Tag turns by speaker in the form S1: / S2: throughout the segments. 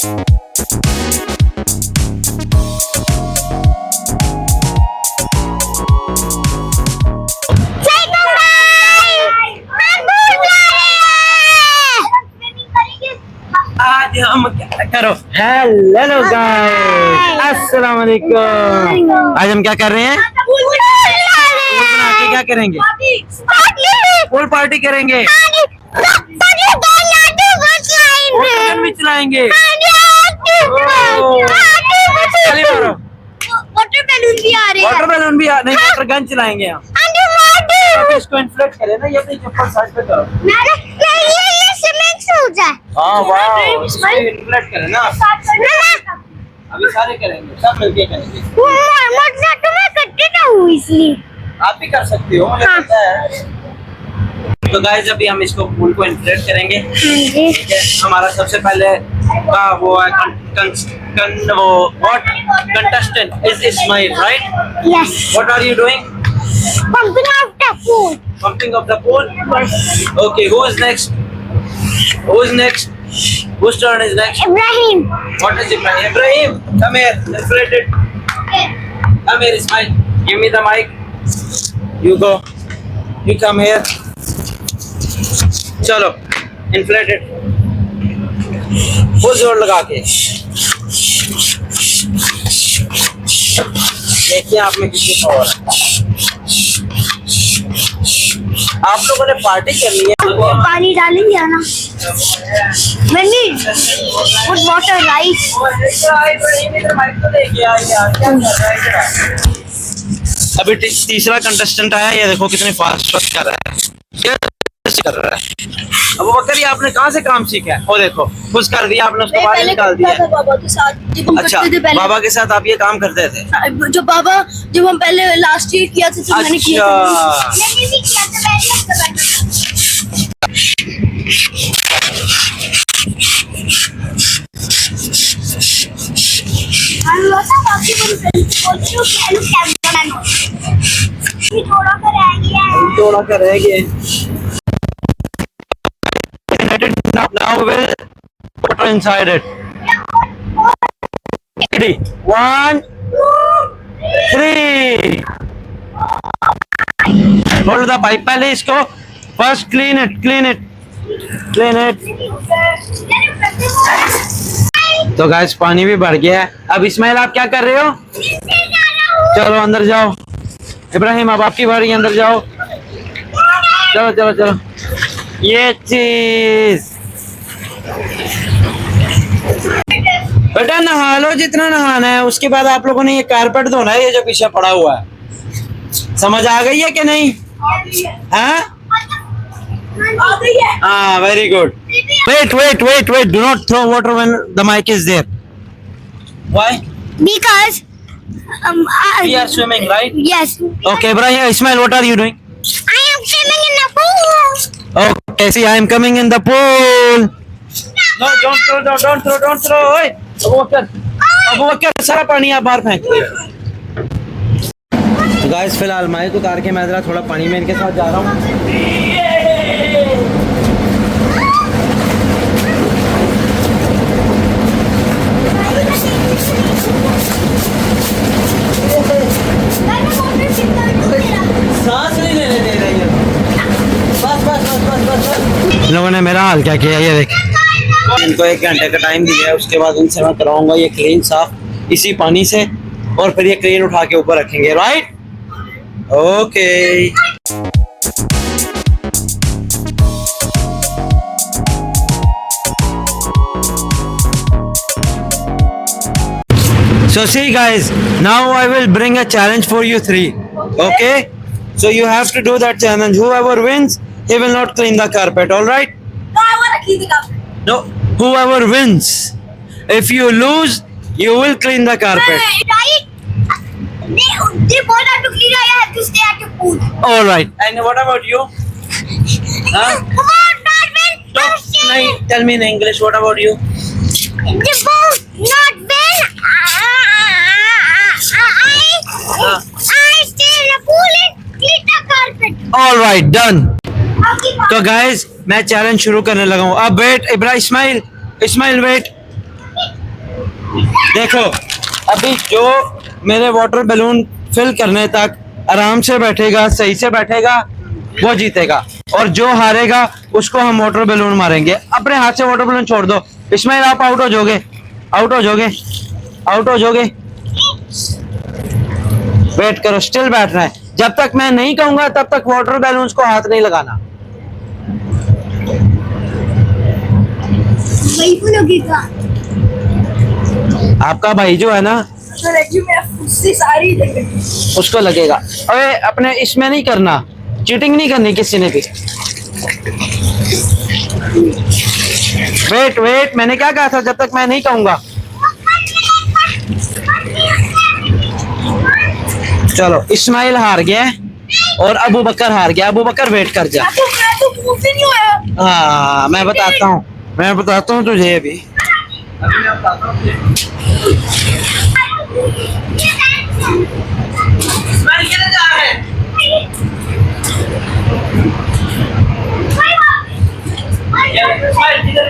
S1: आज हम क्या करो, हेलो गाइस, अस्सलाम वालेकुम। आज हम क्या कर रहे हैं? पूल बना के क्या करेंगे? पूल पार्टी करेंगे, गन भी चलाएंगे।
S2: वाटर बैलून भी आ रहे हैं।
S1: वाटर बैलून भी नहीं, वाटर गन चलाएंगे हम। आप इसको इन्फ्लेट करें ना, ये अपनी चप्पल साइड पे करो।
S2: ये स्विमिंग सूट है।
S1: हाँ वाह, इसको इन्फ्लेट करें ना। अभी सारे करेंगे, सब मिलके करेंगे।
S2: मतलब तो मैं करती ना हूँ इसलिए
S1: आप भी कर सकती हो, मुझे पता है। तो गाइस अभी हम इसको पूल को इन्फ्लेट करेंगे। ठीक है, हमारा सबसे पहले का वो है contestant is Ismail, right?
S2: Yes.
S1: What are you doing?
S2: Pumping out the pool.
S1: Pumping of the pool? Okay, who is next? Who is next? Whose turn is next?
S2: Ibrahim.
S1: What is Ibrahim? Ibrahim, come here, inflate it. Come here, Ismail. Give me the mic. You go. You come here. चलो, inflate it. Full जोर लगा के। देखिए आप में किसी को और आप लोगों ने पार्टी करनी है।
S2: पानी डालेंगे ना? Mummy, put water, rice.
S1: अभी तीसरा कंटेस्टेंट आया, ये देखो कितने फास्ट कर रहा है, कर रहा है। अब वो करिए, आपने कहाँ से काम सीखा है? वो देखो, खुश कर दिया आपने, उसको बाहर निकाल दिया।
S3: बाबा के साथ जब हम
S1: अच्छा,
S3: करते थे पहले।
S1: बाबा के साथ आप ये काम करते थे?
S3: जब हम पहले लास्ट ईयर किया था, मैंने किया था।
S2: मैंने भी किया था,
S1: थोड़ा कर रह गए। Now we'll put inside it. Ready? 1, 2, 3. Hold the pipe. पहले इसको first clean it. तो गाइस पानी भी भर गया है। अब इस्माइल आप क्या कर रहे हो? चलो अंदर जाओ। इब्राहिम अब आपकी बारी, अंदर जाओ। चलो। ये चीज बेटा नहा लो जितना नहाना है, उसके बाद आप लोगों ने ये कारपेट धोना है, ये जो पीछे पड़ा हुआ है। समझ आ गई है कि नहीं? हाँ, very good. Wait, do not throw water when the mic is there. Why?
S2: because
S1: We are swimming, right?
S2: yes,
S1: Okay, Ibrahim, Ismail, what are you doing?
S2: I am swimming in the pool.
S1: Okay, see, I am coming in the pool. No, don't throw. Oi, अब वो क्या सारा पानी आप बाहर फेंक दिया। Guys फिलहाल माइक उतार के मैं जरा थोड़ा पानी में इनके साथ जा रहा हूँ। सांस नहीं लेने दे रही है। बस। इन लोगों ने मेरा हाल क्या किया, ये देख। इनको 1 घंटे का टाइम दिया है, उसके बाद इनसे मैं कराऊंगा ये क्लीन साफ इसी पानी से, और फिर ये क्लीन उठा के ऊपर रखेंगे, right? Okay. So see guys, now I will bring a challenge for you 3. Okay? So you have to do that challenge. Whoever wins, he will not clean the carpet, all right?
S3: No, I want to clean the carpet.
S1: No, whoever wins. If you lose, you will clean the carpet.
S2: Right? They both have to clean. I have to stay at the pool.
S1: All right. And what about you? Huh?
S2: Come on, Darwin.
S1: No, tell me in English. What about you?
S2: They both not win. I stay in the pool and clean the carpet.
S1: All right, done. तो guys मैं challenge शुरू करने लगा हूँ। अब wait, Ismail wait. देखो अभी जो मेरे वाटर बैलून फिल करने तक आराम से बैठेगा, सही से बैठेगा, वो जीतेगा। और जो हारेगा उसको हम वाटर बैलून मारेंगे। अपने हाथ से वाटर बैलून छोड़ दो। इस्माइल आप आउट हो जाओगे, आउट हो जाओगे, आउट हो जाओगे। वेट करो, स्टिल बैठना है। जब तक मैं नहीं कहूंगा तब तक वाटर बैलून्स को हाथ नहीं लगाना।
S2: वही को लगेगा।
S1: आपका भाई जो है ना
S3: तो रज्जू मेरा फुस्सी सारी लग गई।
S1: उसको लगेगा। अरे अपने इसमें नहीं करना, चीटिंग नहीं करनी किसी ने भी। वेट वेट, मैंने क्या कहा था? जब तक मैं नहीं कहूंगा। चलो इस्माइल हार गया है और अबू बकर हार गया। अबू बकर वेट कर जा।
S3: मैं तो मुंह से नहीं होया।
S1: हाँ मैं बताता हूँ तुझे अभी मैं बताता हूँ तुझे। इस्माइल किधर जा रहा है? इस्माइल इधर।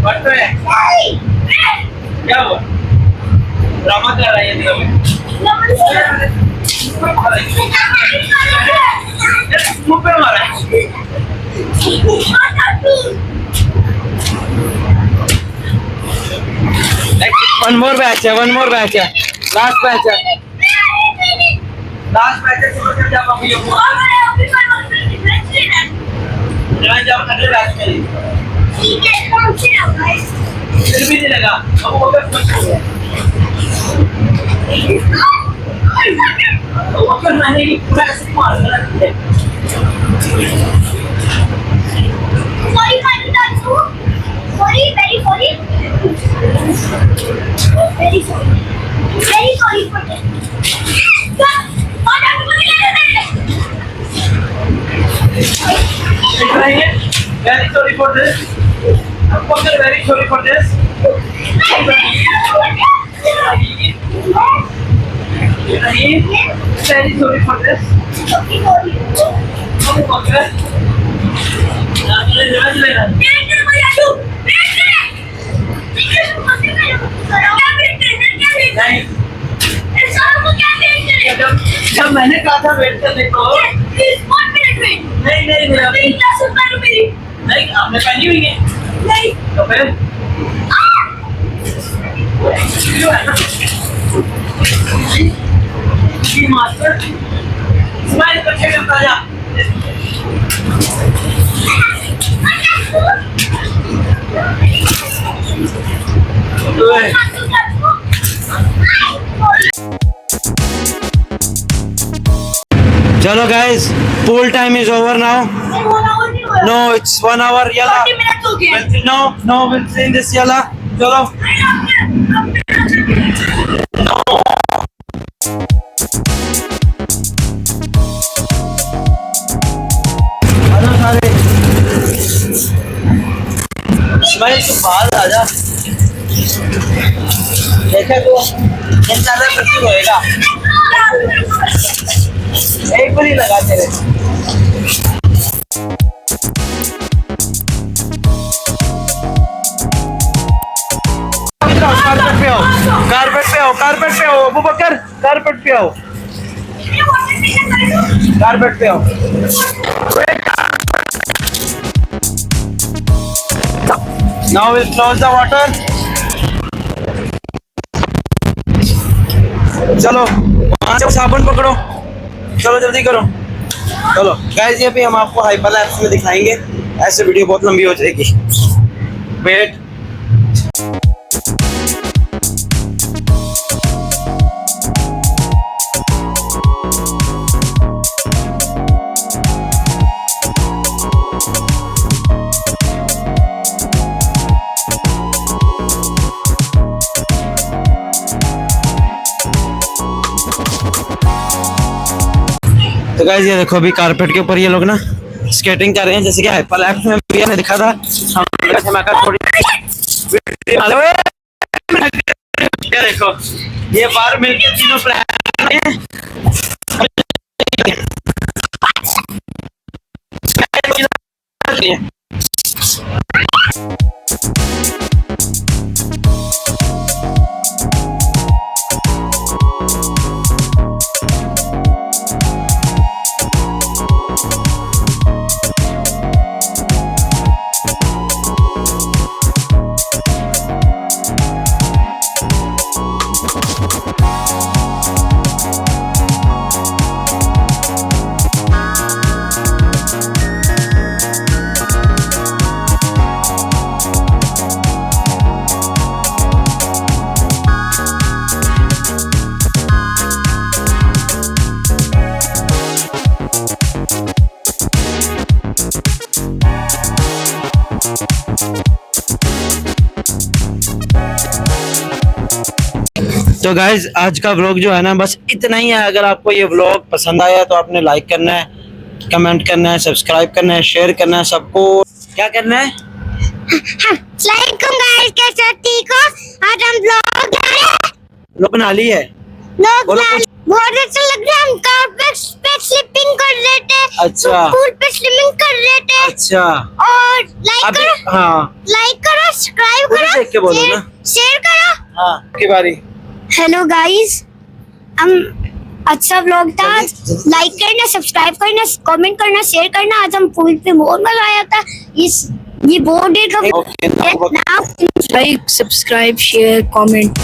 S1: बट रहा है। क्या हुआ? ड्रामा कर रहा है ये मुंह पे मारा है। वन मोर बैच है, लास्ट बैच है। समझ जा पापी लोग। जब अगले बैच में फिर भी नहीं लगा। अब वो मैंने पूरा मार दिया। Very sorry for this. I'm very sorry for this. Very sorry for this. जब मैंने कहा था वेट करने को, नहीं आपने पहनी हुई है। नहीं तो फिर मास्टर स्माइल करके करता जा। चलो guys, pool time is over now. No, it's 1 hour. Yalla.
S3: 40 minutes हो गए।
S1: No, we'll play this. Yalla. चलो। इस्माइल तू बाहर आ जा। देखा तो इंतजार करती होएगा। एक बार ही लगा तेरे। कारपेट पे आओ अबू बकर, कारपेट पे आओ। Now we'll close the water. चलो वहां से साबुन पकड़ो, चलो जल्दी करो। चलो गाइस, ये भी हम आपको हाइपरलैप्स में दिखाएंगे, ऐसे वीडियो बहुत लंबी हो जाएगी। वेट। तो गाइस ये देखो अभी कारपेट के ऊपर ये लोग ना स्केटिंग कर रहे हैं, जैसे कि हाइपर लाइफ में भैया ने दिखा था। हम थोड़ी ये देखो ये बार मिलके तीनों प्लान हैं। तो गाइज आज का व्लॉग जो है ना बस इतना ही है। अगर आपको ये व्लॉग पसंद आया तो आपने लाइक करना है, कमेंट करना है, सब्सक्राइब करना है, शेयर करना है, सबको क्या करना है?
S2: लाइक गाइस कैसे ठीक हो? आज हम ब्लॉग
S1: लोग बना ली है।
S2: बहुत अच्छा लग रहा है। हम कारपेट पे स्लिपिंग कर रहे थे।
S1: अच्छा।
S2: पूल पे स्विमिंग कर रहे थे।
S1: अच्छा।
S2: और लाइक करो।
S1: हाँ
S2: लाइक करो, सब्सक्राइब करो,
S1: देख के बोलो ना।
S2: शेयर करो।
S1: हाँ की बारी।
S2: हेलो गाइस, हम अच्छा व्लॉग था। लाइक करना, सब्सक्राइब करना, कमेंट करना, शेयर करना। आज हम पूल पे बहुत मजा आया था। ये बहुत देर का
S1: Okay, now-
S3: like, subscribe, share, comment.